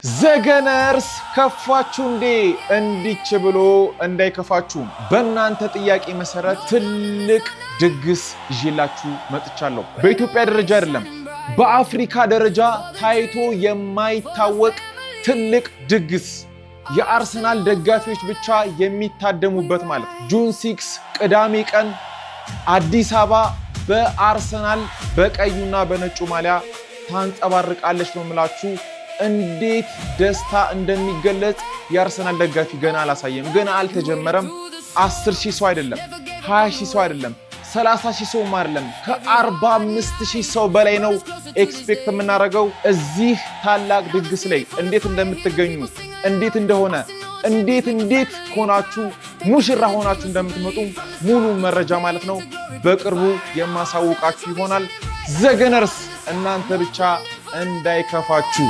ዘገነርስ ከፋችሁ እንዴ እንዲች ብሎ እንዳይከፋችሁ በእናንተ ጥያቄ መሰረት ትልቅ ድግስ ይዤላችሁ መጥቻለሁ። በኢትዮጵያ ደረጃ አይደለም በአፍሪካ ደረጃ ታይቶ የማይታወቅ ትልቅ ድግስ የአርሰናል ደጋፊዎች ብቻ የሚታደሙበት ማለት ጁን 6 ቅዳሜ ቀን አዲስ አበባ በአርሰናል በቀዩና በነጩ ማሊያ ታንጸባርቃለች ነው የምላችሁ። እንዴት ደስታ እንደሚገለጽ የአርሰናል ደጋፊ ገና አላሳየም፣ ገና አልተጀመረም። 10,000 ሰው አይደለም፣ 20,000 ሰው አይደለም፣ 30,000 ሰው አይደለም፣ ከ45,000 ሰው በላይ ነው ኤክስፔክት የምናደርገው እዚህ ታላቅ ድግስ ላይ። እንዴት እንደምትገኙ እንዴት እንደሆነ እንዴት ሆናችሁ ሙሽራ ሆናችሁ እንደምትመጡ ሙሉ መረጃ ማለት ነው በቅርቡ የማሳውቃችሁ ይሆናል። ዘገነርስ እናንተ ብቻ እንዳይከፋችሁ።